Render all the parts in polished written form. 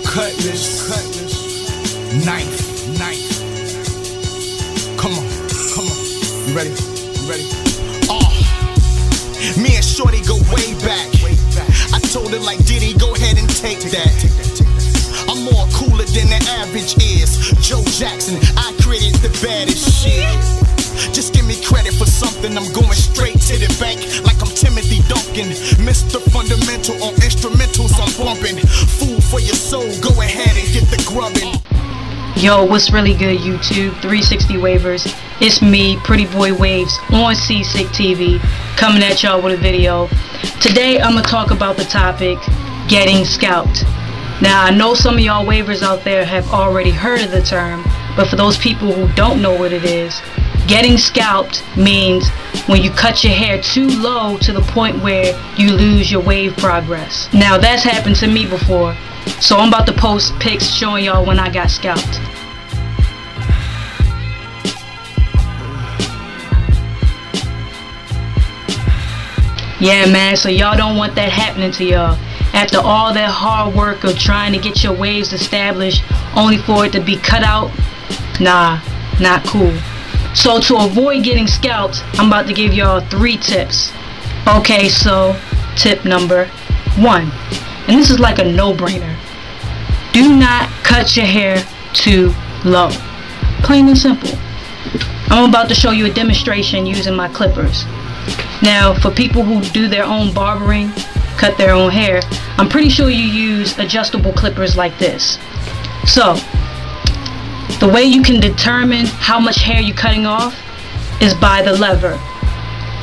Cutlass, knife. Come on. You ready? Me and Shorty go way back. I told her like Diddy, go ahead and take that. I'm more cooler than the average is. Joe Jackson, I created the baddest shit. Just give me credit for something, I'm going straight to the bank like I'm Timothy Duncan. Mr. Fundamental on instrumentals I'm bumping. Food for your soul, go ahead and get the grubbing. Yo, what's really good YouTube? 360 Waivers. It's me, Pretty Boy Waves on Seasick TV, coming at y'all with a video. Today I'm gonna talk about the topic, getting scalped. Now I know some of y'all waivers out there have already heard of the term, but for those people who don't know what it is, getting scalped means when you cut your hair too low to the point where you lose your wave progress. Now that's happened to me before, so I'm about to post pics showing y'all when I got scalped. Yeah man, so y'all don't want that happening to y'all. After all that hard work of trying to get your waves established only for it to be cut out, nah, not cool. So to avoid getting scalped, I'm about to give y'all 3 tips. Okay, so tip number 1, and this is like a no-brainer. Do not cut your hair too low. Plain and simple. I'm about to show you a demonstration using my clippers. Now, for people who do their own barbering, cut their own hair, I'm pretty sure you use adjustable clippers like this. So, the way you can determine how much hair you're cutting off is by the lever.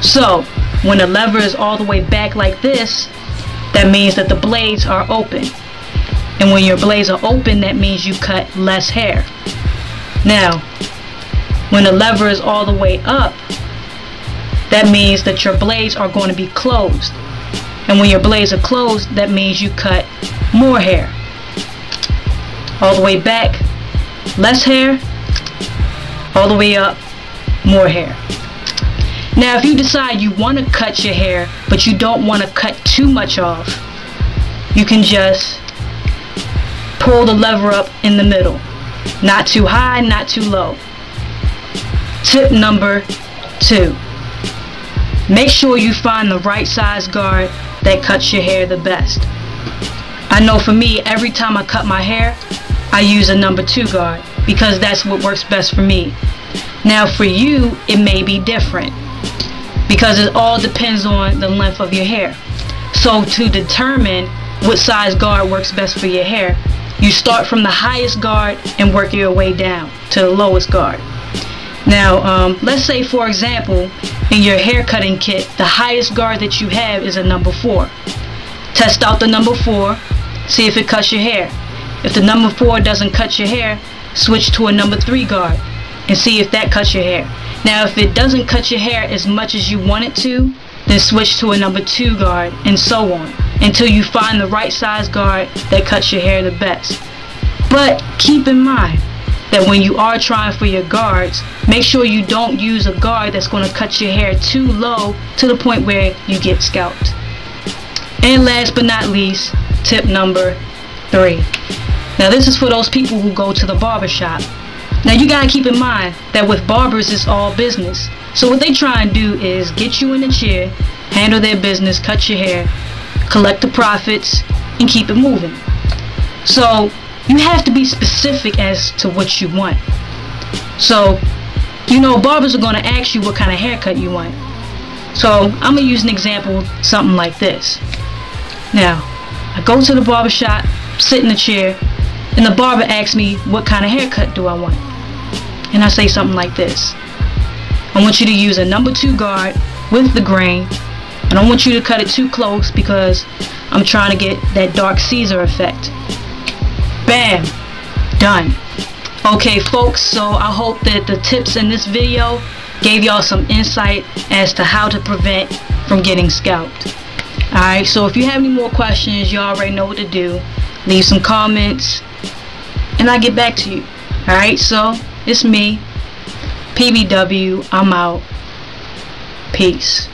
So, when the lever is all the way back like this, that means that the blades are open. And when your blades are open, that means you cut less hair. Now, when the lever is all the way up, that means that your blades are going to be closed. And when your blades are closed, that means you cut more hair. All the way back, less hair. All the way up, more hair. Now if you decide you want to cut your hair, but you don't want to cut too much off, you can just pull the lever up in the middle. Not too high, not too low. Tip number 2. Make sure you find the right size guard that cuts your hair the best. I know for me, every time I cut my hair, I use a number 2 guard because that's what works best for me. Now for you, it may be different because it all depends on the length of your hair. So to determine what size guard works best for your hair, you start from the highest guard and work your way down to the lowest guard. Now, let's say for example, in your hair cutting kit, the highest guard that you have is a number 4. Test out the number 4, see if it cuts your hair. If the number 4 doesn't cut your hair, switch to a number 3 guard and see if that cuts your hair. Now, if it doesn't cut your hair as much as you want it to, then switch to a number 2 guard and so on until you find the right size guard that cuts your hair the best. But keep in mind that when you are trying for your guards, make sure you don't use a guard that's going to cut your hair too low to the point where you get scalped. And last but not least, tip number 3. Now this is for those people who go to the barber shop. Now you gotta keep in mind that with barbers it's all business. So what they try and do is get you in a chair, handle their business, cut your hair, collect the profits, and keep it moving. So you have to be specific as to what you want. So, you know, barbers are going to ask you what kind of haircut you want. So, I'm going to use an example, something like this. Now, I go to the barber shop, sit in the chair, and the barber asks me what kind of haircut do I want. And I say something like this. I want you to use a number 2 guard with the grain. I don't want you to cut it too close because I'm trying to get that dark Caesar effect. Bam! Done. Okay folks, so I hope that the tips in this video gave y'all some insight as to how to prevent from getting scalped. Alright, so if you have any more questions, you already know what to do. Leave some comments and I'll get back to you. Alright, so it's me, PBW, I'm out. Peace.